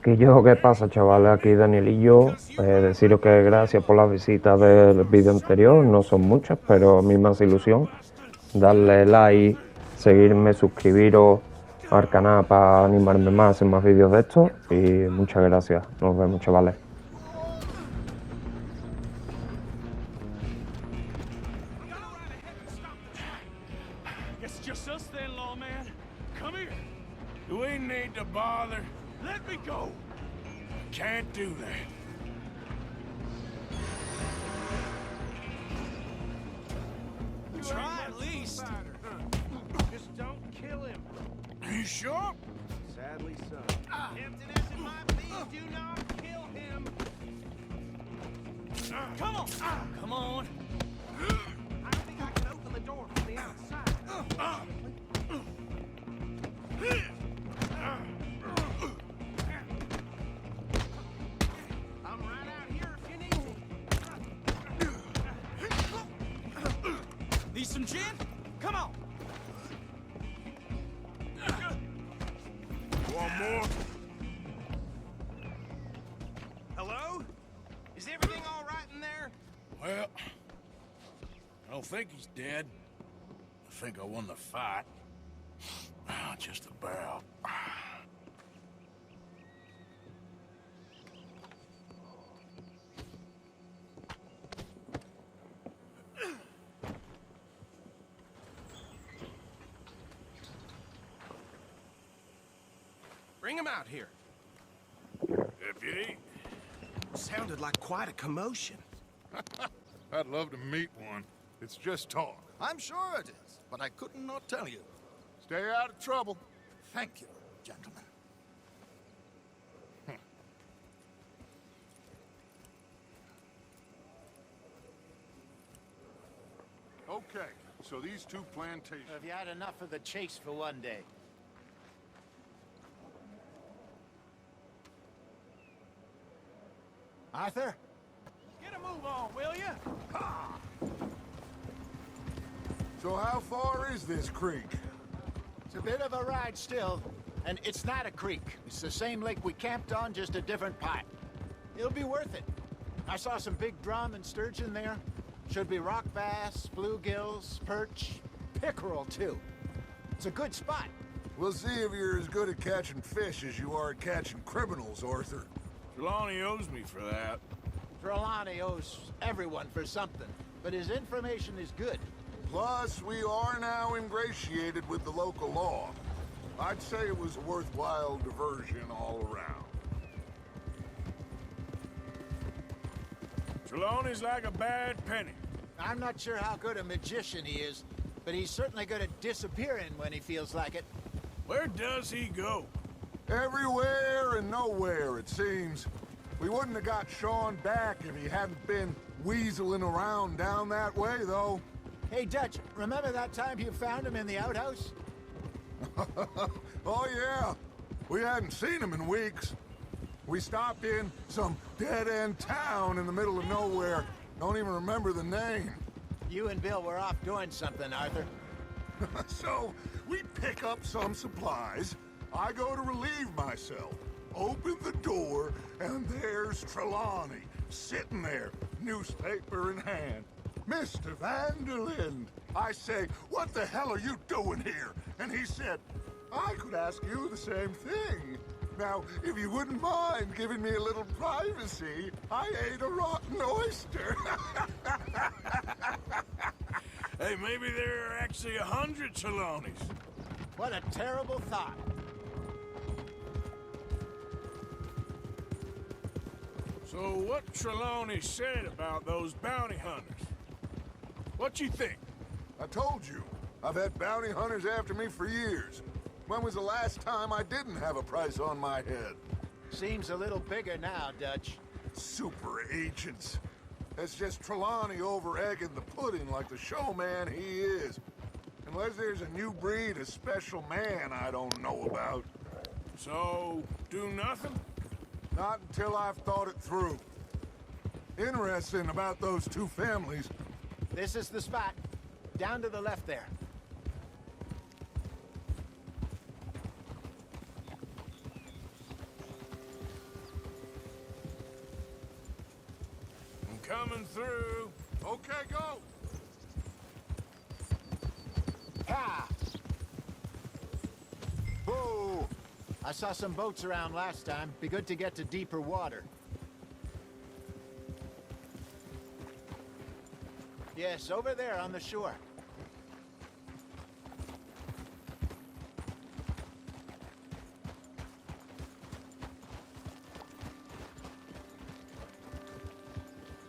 Que yo, ¿qué pasa, chavales? Aquí Daniel y yo. Deciros que gracias por las visitas del vídeo anterior. No son muchas, pero a mí me hace ilusión. Darle like, seguirme, suscribiros al canal para animarme más a hacer más vídeos de estos. Y muchas gracias. Nos vemos, chavales. Guess it's just us then, lawman. Come here. We need to bother. Let me go. Can't do that. Try at least. Just don't kill him. Are you sure? Sadly so. Tempting as it might be, do not kill him. Come on. Come on. I don't think I can open the door from the outside. I'm right out here if you need me. Need some gin? Come on. One more. Hello? Is everything all right in there? Well, I don't think he's dead. I think I won the fight. Just about. Bring him out here. Deputy, Sounded like quite a commotion. I'd love to meet one. It's just talk. I'm sure it is, but I couldn't not tell you. Stay out of trouble. Thank you, gentlemen. Okay, so these two plantations. Have you had enough of the chase for one day? Arthur? Get a move on, will you? So how far is this creek? It's a bit of a ride still, and it's not a creek. It's the same lake we camped on, just a different pipe. It'll be worth it. I saw some big drum and sturgeon there. Should be rock bass, bluegills, perch, pickerel too. It's a good spot. We'll see if you're as good at catching fish as you are at catching criminals, Arthur. Trelawny owes me for that. Trelawny owes everyone for something, but his information is good. Plus, we are now ingratiated with the local law. I'd say it was a worthwhile diversion all around. Trelawny's like a bad penny. I'm not sure how good a magician he is, but he's certainly good at disappearing when he feels like it. Where does he go? Everywhere and nowhere, it seems. We wouldn't have got Sean back if he hadn't been weaseling around down that way, though. Hey, Dutch, remember that time you found him in the outhouse? Oh, yeah. We hadn't seen him in weeks. We stopped in some dead-end town in the middle of nowhere. Don't even remember the name. You and Bill were off doing something, Arthur. So, we pick up some supplies. I go to relieve myself. Open the door, and there's Trelawny, sitting there, newspaper in hand. Mr. Vanderlyn. I say, what the hell are you doing here? And he said, I could ask you the same thing. Now, if you wouldn't mind giving me a little privacy, I ate a rotten oyster. Hey, maybe there are actually 100 Trelawnys. What a terrible thought. So what Trelawny said about those bounty hunters? What you think? I told you, I've had bounty hunters after me for years. When was the last time I didn't have a price on my head? Seems a little bigger now, Dutch. Super agents. That's just Trelawny over-egging the pudding like the showman he is. Unless there's a new breed of special man I don't know about. So, do nothing? Not until I've thought it through. Interesting about those two families. This is the spot. Down to the left there. Coming through. Okay, go. Ah! Whoa! I saw some boats around last time. Be good to get to deeper water. Yes, over there on the shore.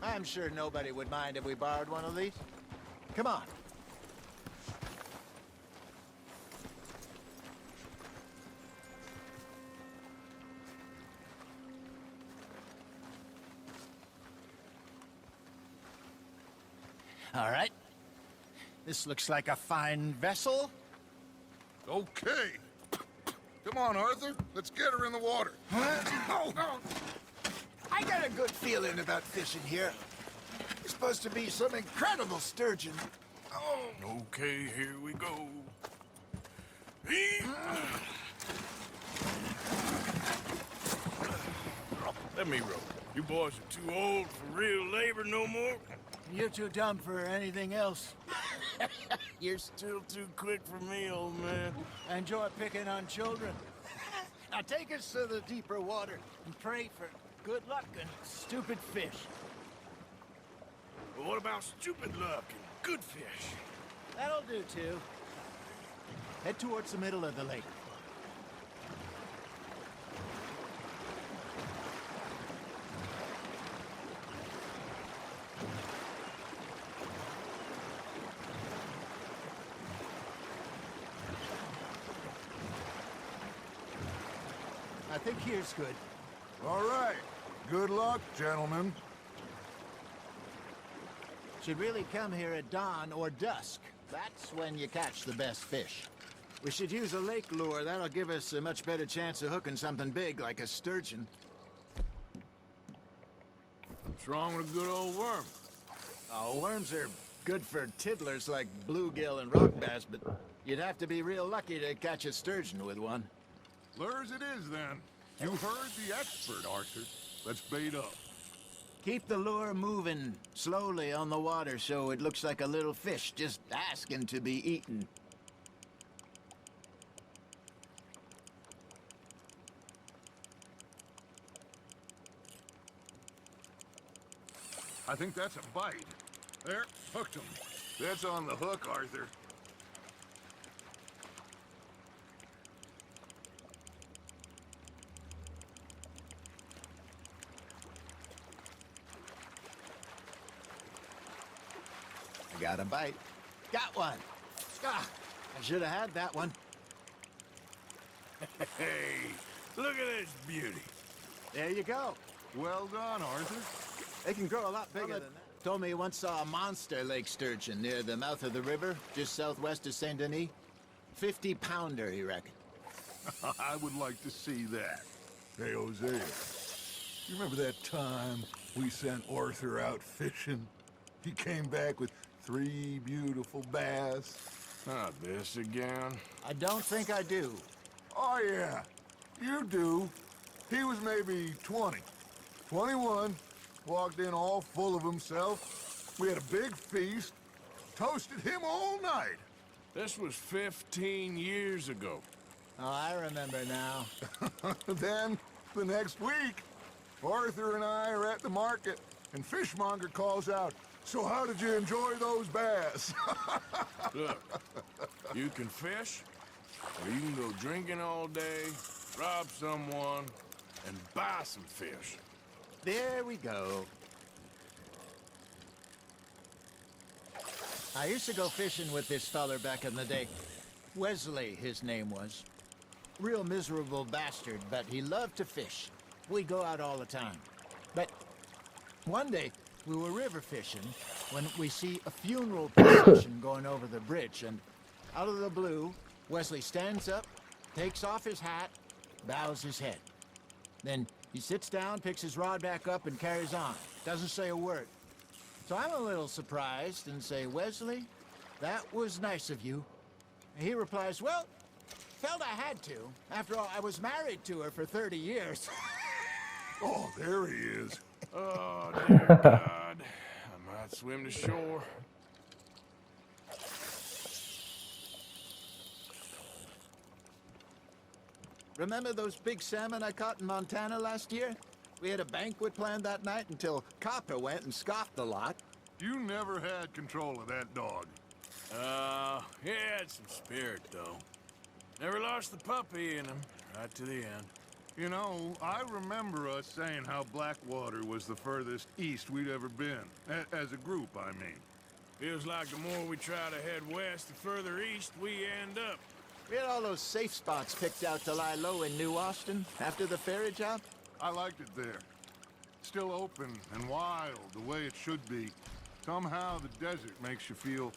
I'm sure nobody would mind if we borrowed one of these. Come on. All right. This looks like a fine vessel. Okay. Come on, Arthur. Let's get her in the water. I got a good feeling about fishing here. It's supposed to be some incredible sturgeon. Okay, here we go. Let me row. You boys are too old for real labor no more. You're too dumb for anything else. You're still too quick for me, old man. Enjoy picking on children. Now take us to the deeper water and pray for good luck and stupid fish. But what about stupid luck and good fish? That'll do too. Head towards the middle of the lake. I think here's good. All right. Good luck, gentlemen. Should really come here at dawn or dusk. That's when you catch the best fish. We should use a lake lure. That'll give us a much better chance of hooking something big like a sturgeon. What's wrong with a good old worm? Oh, worms are good for tiddlers like bluegill and rock bass, but you'd have to be real lucky to catch a sturgeon with one. Lures it is, then. You heard the expert, Arthur. Let's bait up. Keep the lure moving slowly on the water so it looks like a little fish just asking to be eaten. I think that's a bite. There, hooked him. That's on the hook, Arthur. I got a bite. Got one. Ah, I should have had that one. Hey, look at this beauty. There you go. Well done, Arthur. They can grow a lot bigger than that. Told me he once saw a monster lake sturgeon near the mouth of the river, just southwest of Saint Denis. 50-pounder, he reckoned. I would like to see that. Hey, Hosea. You remember that time we sent Arthur out fishing? He came back with 3 beautiful bass. Not this again. I don't think I do. Oh, yeah. You do. He was maybe 20. 21. Walked in all full of himself. We had a big feast. Toasted him all night. This was 15 years ago. Oh, I remember now. Then, the next week, Arthur and I are at the market, and Fishmonger calls out, "So how did you enjoy those bass?" Look, you can fish, or you can go drinking all day, rob someone, and buy some fish. There we go. I used to go fishing with this feller back in the day. Wesley, his name was. Real miserable bastard, but he loved to fish. We'd go out all the time. But one day, we were river fishing when we see a funeral procession going over the bridge, and out of the blue, Wesley stands up, takes off his hat, bows his head. Then he sits down, picks his rod back up, and carries on. Doesn't say a word. So I'm a little surprised and say, "Wesley, that was nice of you." And he replies, "Well, felt I had to. After all, I was married to her for 30 years. Oh, there he is. Oh, dear God. I might swim to shore. Remember those big salmon I caught in Montana last year? We had a banquet planned that night until Copper went and scoffed the lot. You never had control of that dog. He had some spirit, though. Never lost the puppy in him, right to the end. You know, I remember us saying how Blackwater was the furthest east we'd ever been. As a group, I mean. Feels like the more we try to head west, the further east we end up. We had all those safe spots picked out to lie low in New Austin after the ferry job. I liked it there. Still open and wild, the way it should be. Somehow the desert makes you feel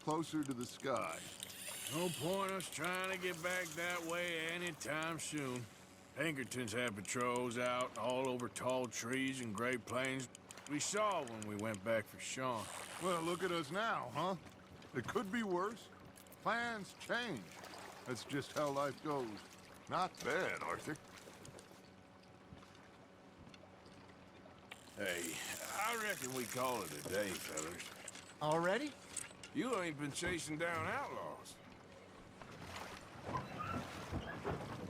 closer to the sky. No point us trying to get back that way anytime soon. Pinkertons had patrols out all over tall trees and Great Plains. We saw when we went back for Sean. Well, look at us now, huh? It could be worse. Plans change. That's just how life goes. Not bad, Arthur. Hey, I reckon we call it a day, fellas. Already? You ain't been chasing down outlaws.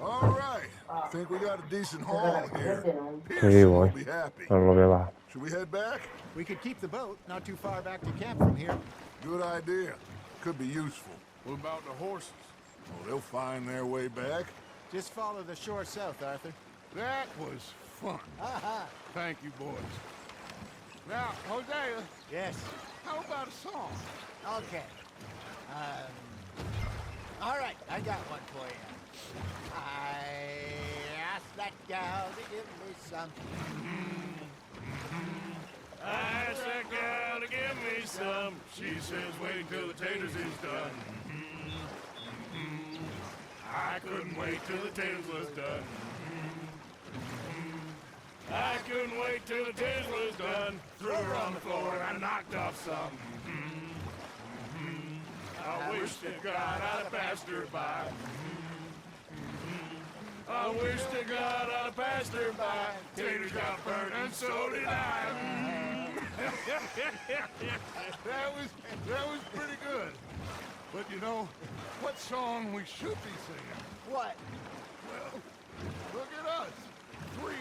All right. Think we got a decent haul here. Sí, Pearson will voy. be happy. No lo voy a bajar. Should we head back? We could keep the boat not too far back to camp from here. Good idea. Could be useful. What about the horses? Oh, they'll find their way back. Just follow the shore south, Arthur. That was fun. Thank you, boys. Now, Hosea, Yes. how about a song? Okay. All right, I got one for you. I asked that gal to give me some. I asked that gal to give me some. She says wait till the taters is done. I couldn't wait till the taters was done. I couldn't wait till the taters was done. Threw her on the floor and I knocked off some. I wish to God I'd have passed her by. I wish to God I'd have passed her by. Taters got burnt and so did I. That was pretty good. But you know, what song we should be singing? What? Well, look at us. 3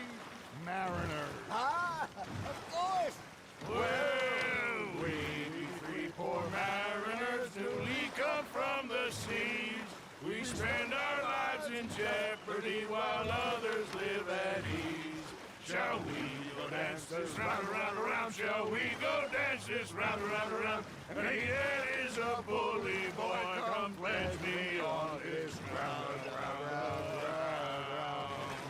mariners. Ah, of course. Well, we three poor mariners newly come from the seas. We spend our lives in jeopardy while others live at ease. Shall we go dance this round, around, around? Shall we go dance this round, around, around? And he that is a bully boy, come pledge me on this ground, round, round, round.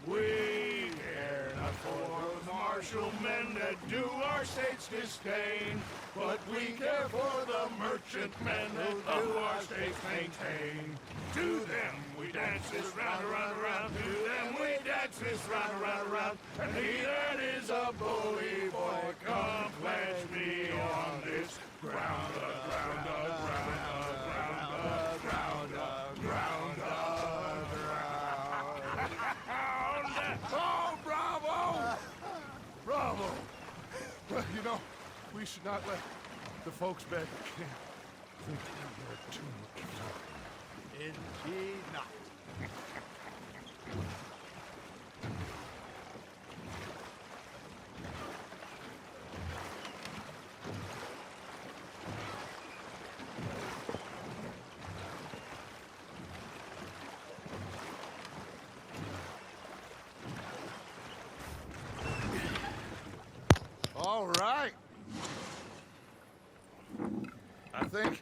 We care not for the martial men that do our state's disdain, but we care for the merchant men that do our state's maintain. To them we dance this round, around, around. To them we dance this round, around, around. And he that is a bully boy, come pledge me on this ground, ground, ground, ground, ground, ground, ground, ground. Oh, bravo! Bravo! Well, you know, we should not let the folks back at camp think we're too much trouble. Indeed not. All right. I think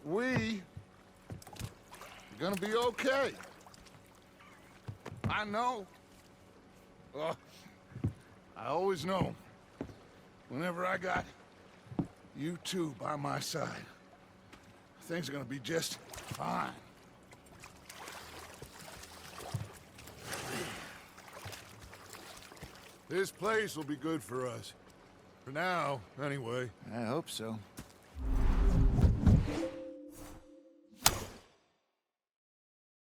we are gonna be okay. I know. I always know. Whenever I got you two by my side, things are gonna be just fine. This place will be good for us. For now, anyway. I hope so.